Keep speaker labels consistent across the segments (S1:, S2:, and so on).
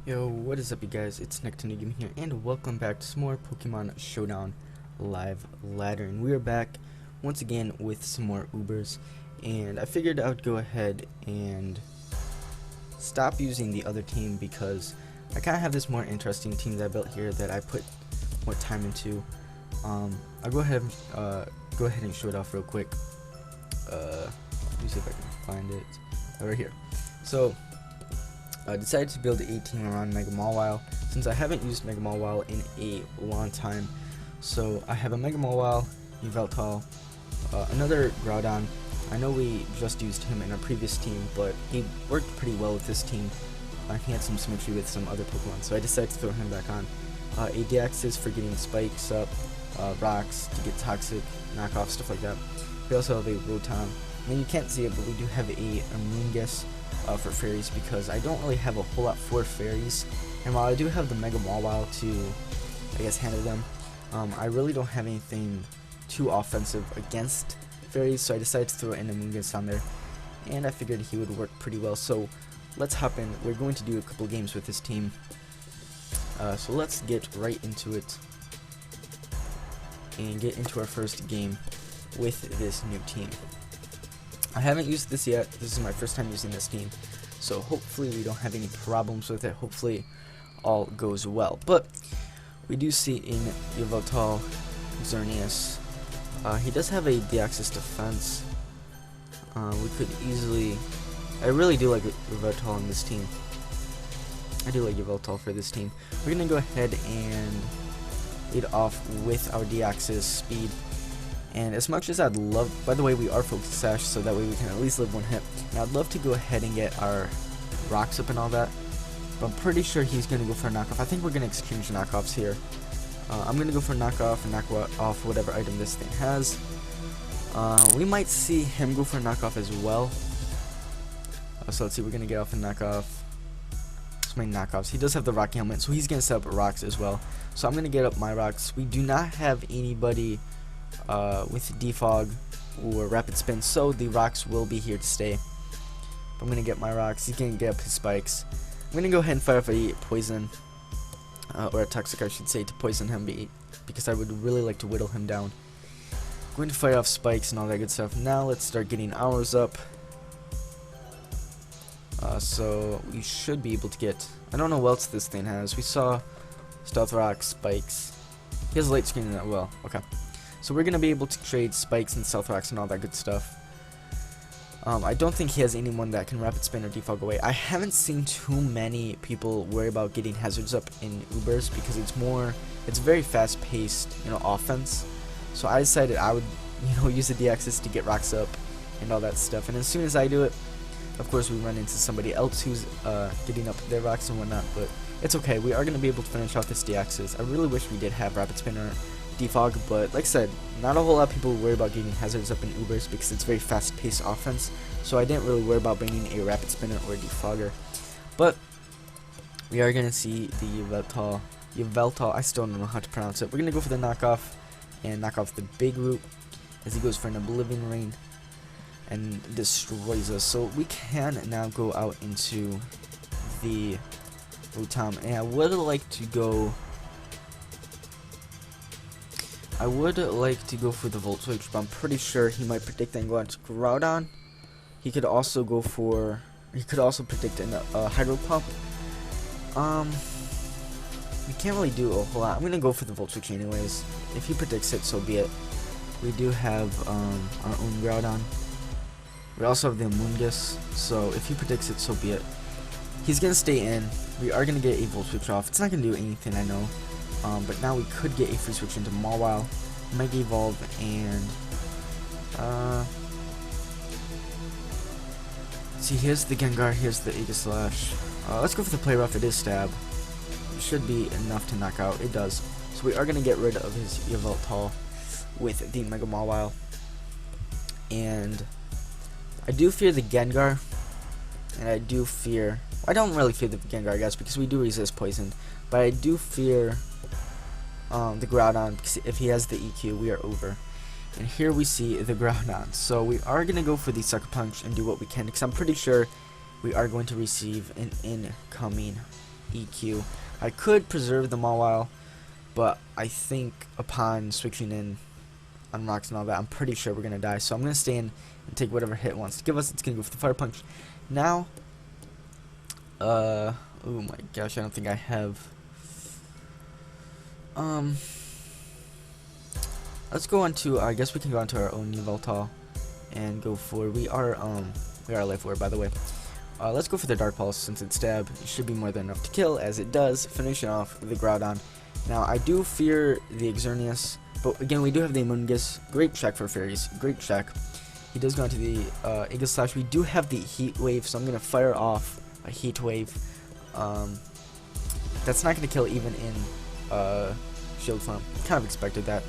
S1: Yo, what is up you guys, it's NicktendoGaming here, and welcome back to some more Pokemon Showdown Live Laddering. We are back once again with some more UBERS, and I figured I would go ahead and stop using the other team because I kind of have this more interesting team that I built here that I put more time into. I'll go ahead and show it off real quick. Let me see if I can find it. Right here. So I decided to build a team around Mega Mawile since I haven't used Mega Mawile in a long time. So I have a Mega Mawile, Yveltal, another Groudon. I know we just used him in our previous team, but he worked pretty well with this team. He had some symmetry with some other Pokemon, so I decided to throw him back on. A Deaxys for getting spikes up, rocks to get toxic, knockoff, stuff like that. We also have a Rotom. I mean, you can't see it, but we do have a Amoonguss for fairies because I don't really have a whole lot for fairies, and while I do have the Mega Mawile to, I guess, handle them, I really don't have anything too offensive against fairies, so I decided to throw in Amoonguss on there, and I figured he would work pretty well. So let's hop in. We're going to do a couple games with this team, so let's get right into it and get into our first game with this new team. I haven't used this yet. This is my first time using this team, so hopefully we don't have any problems with it. Hopefully all goes well. But we do see in Yveltal Xerneas, he does have a Deaxys defense. We could easily, I really do like Yveltal on this team. I do like Yveltal for this team. We're gonna go ahead and lead off with our Deaxys speed. And as much as I'd love, by the way, we are Focus Sash, so that way we can at least live one hit. And I'd love to go ahead and get our rocks up and all that, but I'm pretty sure he's going to go for a knockoff. I think we're going to exchange knockoffs here. I'm going to go for a knockoff and knock off whatever item this thing has. We might see him go for a knockoff as well. So let's see, we're going to get off a knockoff. So many knockoffs. He does have the Rocky Helmet, so he's going to set up rocks as well. So I'm going to get up my rocks. We do not have anybody with Defog or Rapid Spin, so the rocks will be here to stay. I'm gonna get my rocks. He's gonna get up his spikes. I'm gonna go ahead and fire off a poison, or a toxic, I should say, to poison him, because I would really like to whittle him down. I'm going to fire off spikes and all that good stuff. Now let's start getting ours up. So we should be able to get, I don't know what else this thing has. We saw Stealth Rock, spikes. He has light screen that well. Okay. So we're going to be able to trade spikes and stealth rocks and all that good stuff. I don't think he has anyone that can rapid spin or defog away. I haven't seen too many people worry about getting hazards up in UBERS because it's very fast paced, offense. So I decided I would, use the Deaxys to get rocks up and all that stuff. And as soon as I do it, of course we run into somebody else who's getting up their rocks and whatnot, but it's okay. We are going to be able to finish off this Deaxys. I really wish we did have rapid spin or defog, but like I said, not a whole lot of people worry about getting hazards up in UBERS because it's very fast-paced offense, so I didn't really worry about bringing a rapid spinner or a defogger. But we are gonna see the Yveltal, I still don't know how to pronounce it. We're gonna go for the knockoff and knock off the big root as he goes for an Oblivion Rain and destroys us. So we can now go out into the Rotom, and I would like to go for the Volt Switch, but I'm pretty sure he might predict and go into Groudon. He could also predict a Hydro Pump. We can't really do a whole lot. I'm gonna go for the Volt Switch anyways. If he predicts it, so be it. We do have our own Groudon. We also have the Amoonguss, so if he predicts it, so be it. He's gonna stay in. We are gonna get a Volt Switch off. It's not gonna do anything, I know. But now we could get a free switch into Mawile, Mega Evolve, and see, here's the Gengar, here's the Aegislash. Let's go for the Play Rough. It is Stab. It should be enough to knock out. It does. So we are going to get rid of his Yveltal with the Mega Mawile. And I do fear the Gengar, and I do fear, I don't really fear the Gengar, guys, because we do resist poison, but I do fear the Groudon, because if he has the EQ, we are over. And here we see the Groudon. So we are going to go for the Sucker Punch and do what we can, because I'm pretty sure we are going to receive an incoming EQ. I could preserve the Mawile, but I think upon switching in on rocks and all that, I'm pretty sure we're gonna die. So I'm gonna stay in and take whatever hit it wants to give us. It's gonna go for the Fire Punch. Now, oh my gosh, I don't think I have. Let's go on to. I guess we can go on to our own Yveltal and go for. We are Life Orb, by the way. Let's go for the Dark Pulse since it's stab. It should be more than enough to kill, as it does, finishing off the Groudon. Now, I do fear the Xerneas, but again, we do have the Amoonguss. Great check for fairies. Great check. He does go into the Eagle Slash. We do have the Heat Wave, so I'm going to fire off a Heat Wave. That's not going to kill even in Shield Slam. Kind of expected that.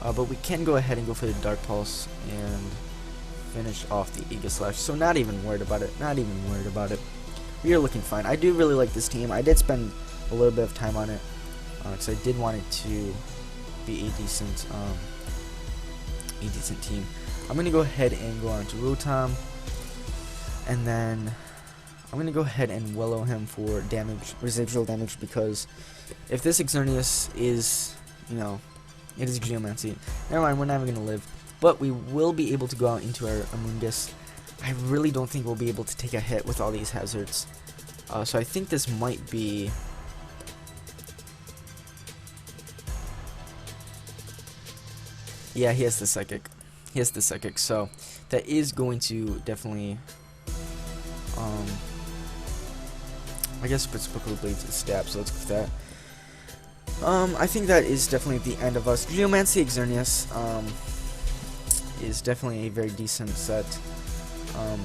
S1: But we can go ahead and go for the Dark Pulse and finish off the Eagle Slash. So not even worried about it. Not even worried about it. We are looking fine. I do really like this team. I did spend a little bit of time on it because I did want it to be a decent team. I'm gonna go ahead and go on to Rotom, and then I'm gonna go ahead and Willow him for damage, residual damage, because if this Xerneas is, you know, it is Geomancy. Never mind, we're not even gonna live. But we will be able to go out into our Amoonguss. I really don't think we'll be able to take a hit with all these hazards. So I think this might be... Yeah, he has the Psychic. He has the Psychic, so that is going to definitely... I guess Spritzbuckle Blades is stab, so let's go for that. I think that is definitely the end of us. Geomancy Xerneas, is definitely a very decent set.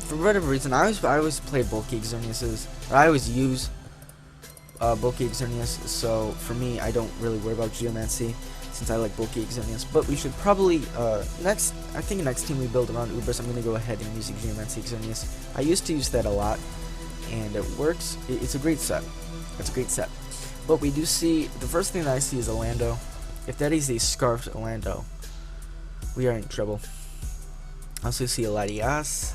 S1: For whatever reason, I always play bulky Xerneases. I always use bulky Xerneas, so for me, I don't really worry about Geomancy since I like bulky Xerneas. But we should probably I think next team we build around UBERS, I'm gonna go ahead and use Geomancy Xerneas. I used to use that a lot, and it works. It's a great set. It's a great set. But we do see the first thing that I see is a Lando. If that is a Scarfed Lando, we are in trouble. I also see a Latias,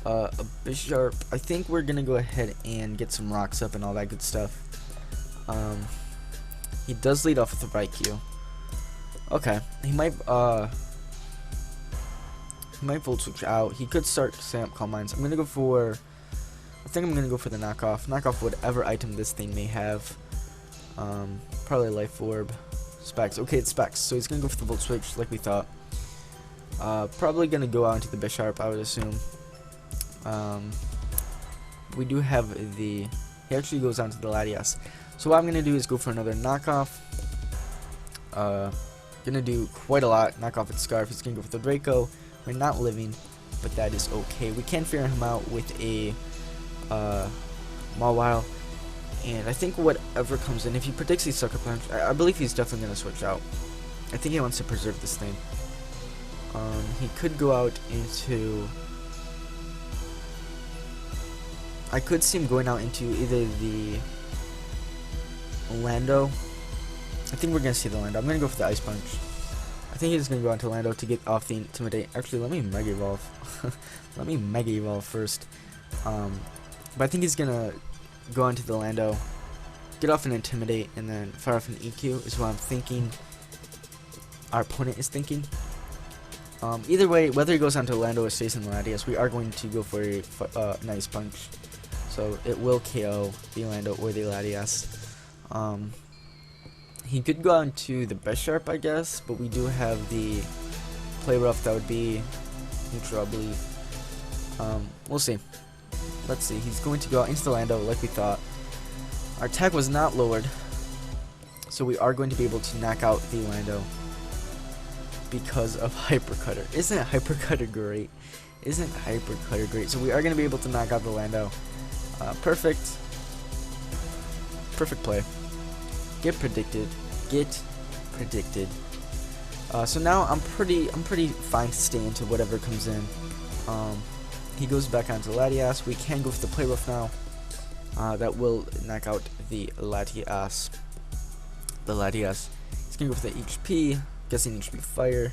S1: a Bisharp. I think we're gonna go ahead and get some rocks up and all that good stuff. He does lead off with the Raikou. Okay, he might Volt Switch out. He could start setting up Calm Minds. I'm gonna go for. I think I'm gonna go for the knockoff. Knockoff whatever item this thing may have. Probably Life Orb, Specs. Okay, it's Specs. So he's gonna go for the Volt Switch like we thought. Probably gonna go out into the Bisharp, I would assume. We do have the. He actually goes down to the Latias. So what I'm gonna do is go for another knockoff. Gonna do quite a lot. Knock off its Scarf. He's gonna go for the Draco. We're not living, but that is okay. We can figure him out with a Mawile. And I think whatever comes in, if he predicts a Sucker Punch, I believe he's definitely gonna switch out. I think he wants to preserve this thing. He could go out into... I could see him going out into either the Lando. I think we're going to see the Lando. I'm going to go for the Ice Punch. I think he's going to go into Lando to get off the Intimidate. Actually, let me Mega Evolve. Let me Mega Evolve first. But I think he's going to go into the Lando, get off an Intimidate, and then fire off an EQ is what I'm thinking our opponent is thinking. Either way, whether he goes onto Lando or stays in the Latias, we are going to go for a nice punch. So it will KO the Lando or the Latias. He could go on to the Bisharp, I guess, but we do have the Play Rough that would be neutral, I believe. We'll see. Let's see. He's going to go out into the Lando like we thought. Our attack was not lowered, so we are going to be able to knock out the Lando because of Hyper Cutter. Isn't Hyper Cutter great? Isn't Hyper Cutter great? So we are going to be able to knock out the Lando. Perfect play. Get predicted. So now I'm pretty fine to stay into whatever comes in. He goes back onto Latias. We can go for the Play Rough now. That will knock out the Latias. He's gonna go for the HP. Guessing HP Fire.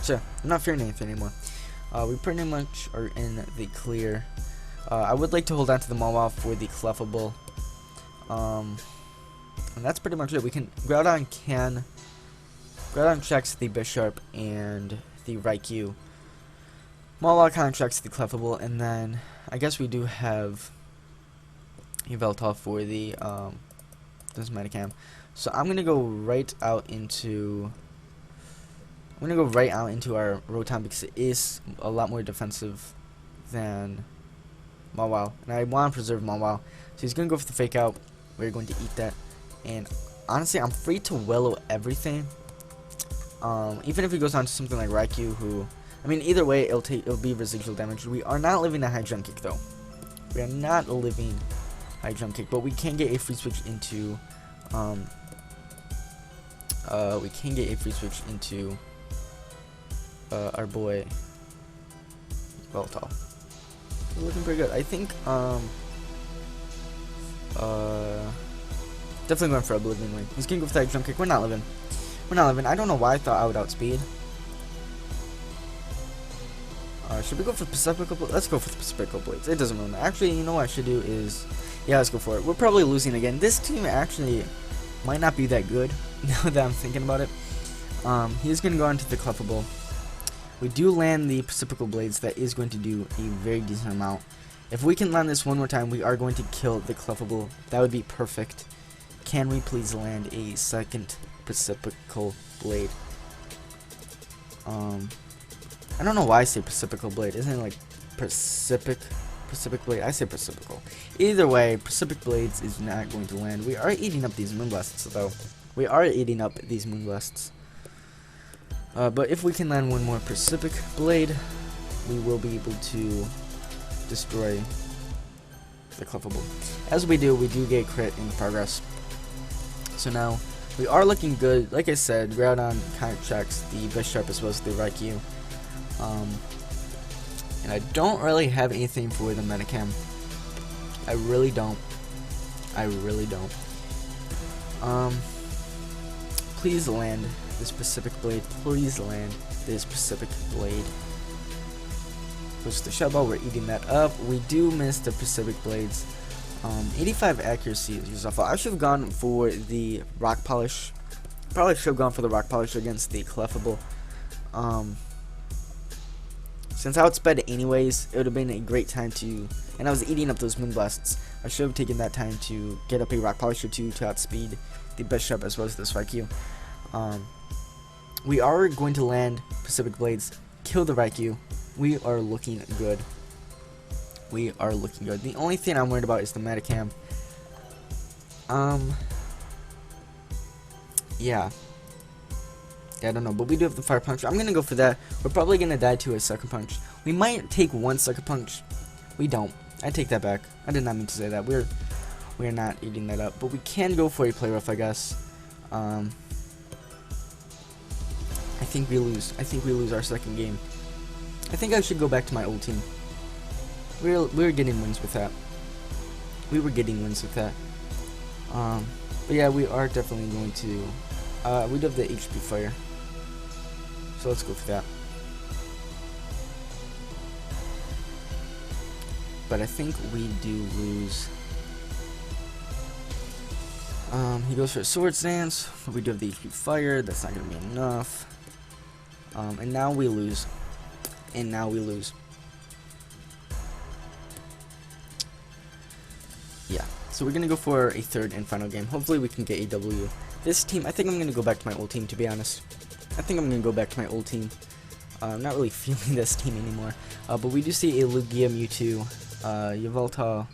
S1: Sure, I'm not fearing anything anymore. We pretty much are in the clear. I would like to hold on to the Mawile for the Clefable. And that's pretty much it. We can Groudon checks the Bisharp and the Raikou. Mawile contracts the Clefable, and then I guess we do have Yveltal for the this Metacam. So I'm gonna go right out into our Rotom because it is a lot more defensive than Mawile, and I want to preserve Mawile. So he's gonna go for the Fake Out. We're going to eat that, and honestly, I'm free to Willow everything. Even if he goes on to something like Raikou, who, I mean, either way, it'll be residual damage. We are not living a high jump kick though. We are not living high jump kick, but we can get a free switch into our boy Yveltal. We're looking pretty good. I think definitely going for Oblivion Ring. He's gonna go for that jump kick. We're not living. I don't know why I thought I would outspeed. Should we go for Pacifical Blades? Let's go for the Pacifical Blades. It doesn't really matter. Actually, you know what I should do is, yeah, let's go for it. We're probably losing again. This team actually might not be that good now that I'm thinking about it. He's gonna go into the Clefable. We do land the Pacifical Blades. That is going to do a very decent amount. If we can land this one more time, we are going to kill the Clefable. That would be perfect. Can we please land a second Pacifical Blade? I don't know why I say Pacifical Blade. Isn't it like Pacific Blade? I say Pacifical. Either way, Pacific Blades is not going to land. We are eating up these Moonblasts though. But if we can land one more Pacific Blade, we will be able to destroy the Clefable. As we do get crit in progress. So now we are looking good. Like I said, Groudon kind of checks the Bisharp as well as the Raikou. And I don't really have anything for the Metacam. I really don't. Please land this Pacific Blade. Please land this Pacific Blade. Push the Shell Ball. We're eating that up. We do miss the Pacific Blades. 85 accuracy is awful. I should have gone for the Rock Polish. Probably should have gone for the Rock Polish against the Clefable. Since I outsped anyways, it would have been a great time to, and I was eating up those Moonblasts. I should have taken that time to get up a Rock Polish or two to outspeed the Bisharp as well as this Raikou. We are going to land Pacific Blades, kill the Raikou. We are looking good. The only thing I'm worried about is the Metacam. Yeah, I don't know, but we do have the Fire Punch. I'm gonna go for that. We're probably gonna die to a Sucker Punch. We might take one Sucker Punch. We don't. I take that back. I did not mean to say that. We're not eating that up, but we can go for a Play Rough, I guess. I think we lose. Our second game. I think I should go back to my old team. We were getting wins with that. But yeah, we are definitely going to. We do have the HP Fire. So let's go for that. But I think we do lose. He goes for a Swords Dance. We do have the HP Fire. That's not going to be enough. And now we lose. Yeah. So we're going to go for a third and final game. Hopefully we can get a W. This team, I think I'm going to go back to my old team, to be honest. I'm not really feeling this team anymore. But we do see a Lugia, Mewtwo, Yveltal,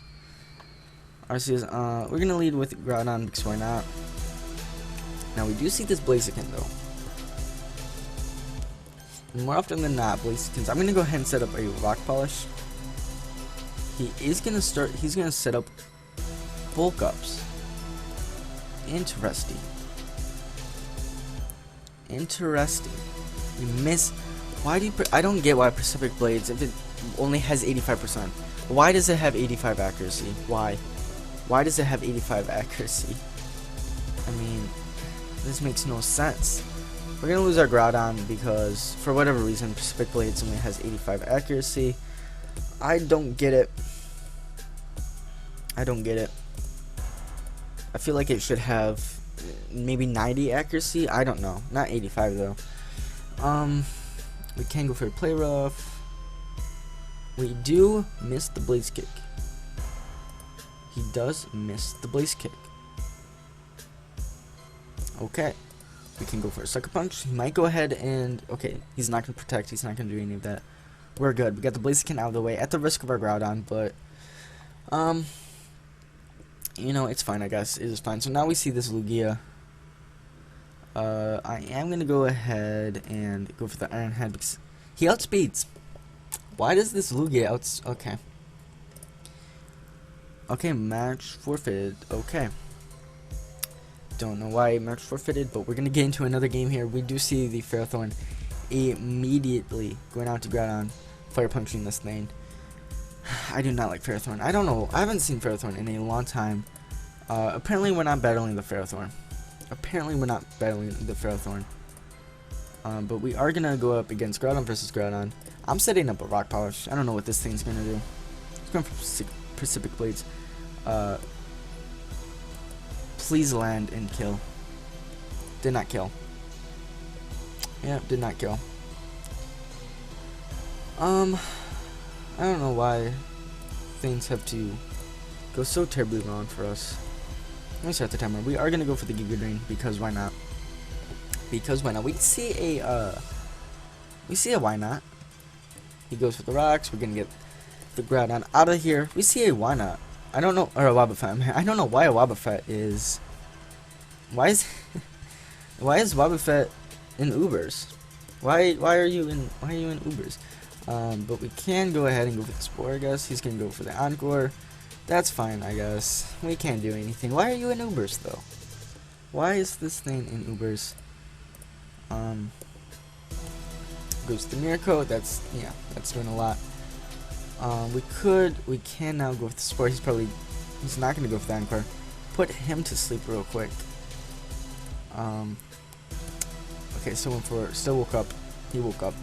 S1: Arceus. We're going to lead with Groudon because why not? Now we do see this Blaziken though. And more often than not, Blazikens. I'm going to go ahead and set up a Rock Polish. He's going to set up Bulk Ups. Interesting. You miss. Why do you? I don't get why Pacific Blades, if it only has 85%, why does it have 85 accuracy? Why does it have 85 accuracy? I mean, this makes no sense. We're gonna lose our Groudon because for whatever reason Pacific Blades only has 85 accuracy. I don't get it. I don't get it. I feel like it should have maybe 90 accuracy. I don't know. Not 85 though. We can go for a play rough. We do miss the blaze kick. He does miss the blaze kick. Okay. We can go for a sucker punch. He might go ahead and... Okay, he's not going to protect. He's not going to do any of that. We're good. We got the Blaziken out of the way at the risk of our Groudon, but... you know, it's fine, I guess. It is fine. So now we see this Lugia. I am going to go ahead and go for the Iron Head because he outspeeds. Why does this Lugia Okay. Okay, match forfeited. Okay. Don't know why match forfeited, but we're going to get into another game here. We do see the Ferrothorn immediately going out to Groudon, fire punching this thing. I do not like Ferrothorn. I don't know. I haven't seen Ferrothorn in a long time. Apparently we're not battling the Ferrothorn. But we are going to go up against Groudon versus Groudon. I'm setting up a Rock Polish. I don't know what this thing's going to do. It's going for Pacific Blades. Please land and kill. Did not kill. Yeah, did not kill. I don't know why things have to go so terribly wrong for us. Let me start the timer. We are gonna go for the Giga Drain because why not? Because why not? We see a Wynaut. He goes for the rocks. We're gonna get the Groudon out of here. We see a Wynaut. I don't know, or a Wobbuffet. I don't know why a Wobbuffet is. Why is Wobbuffet in UBERS? Why are you in UBERS? But we can go ahead and go for the Spore, I guess. He's gonna go for the Encore. That's fine, I guess. We can't do anything. Why are you in UBERS though? Why is this thing in UBERS? Goes to the Miracle. That's doing a lot. We can now go with the Spore. He's not gonna go for the Encore. Put him to sleep real quick. Okay, still woke up. He woke up.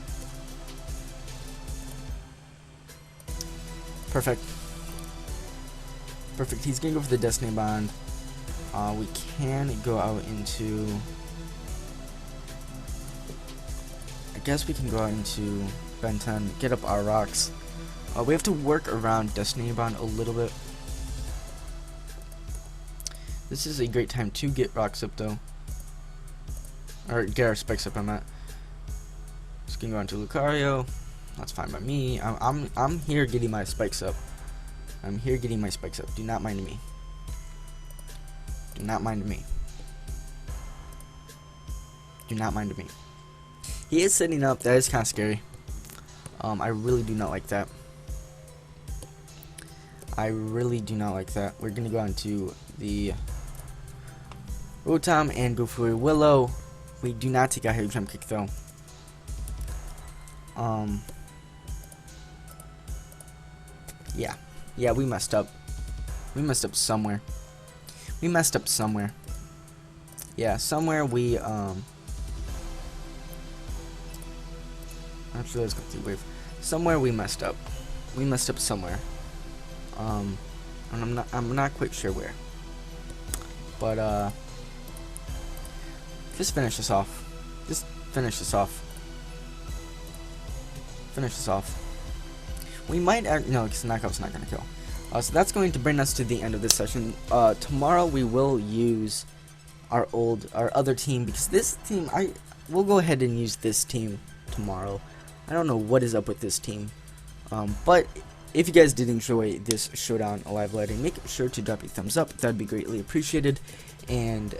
S1: Perfect. He's gonna go for the Destiny Bond. We can go out into... I guess we can go out into Ben 10, get up our rocks. We have to work around Destiny Bond a little bit. This is a great time to get rocks up though. Or get our spikes up, I'm at. Just gonna go into Lucario. That's fine by me. I'm here getting my spikes up. Do not mind me. Do not mind me. He is setting up. That is kind of scary. I really do not like that. We're gonna go into the Rotom and go for a Willow. We do not take out Heavy Jump Kick though. Yeah, we messed up. Somewhere. Yeah, somewhere we actually, let's go through wave. Somewhere we messed up. Somewhere. And I'm not quite sure where. But just finish this off. We might no, because knockout's not gonna kill. So that's going to bring us to the end of this session. Tomorrow we will use our other team, because this team we'll go ahead and use this team tomorrow. I don't know what is up with this team. But if you guys did enjoy this Showdown Live Laddering, make sure to drop a thumbs up. That'd be greatly appreciated. And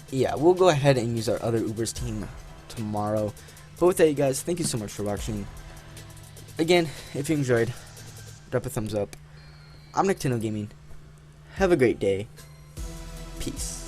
S1: yeah, we'll go ahead and use our other UBERS team tomorrow. But with that, you guys, thank you so much for watching. Again, if you enjoyed, drop a thumbs up. I'm NicktendoGaming. Have a great day. Peace.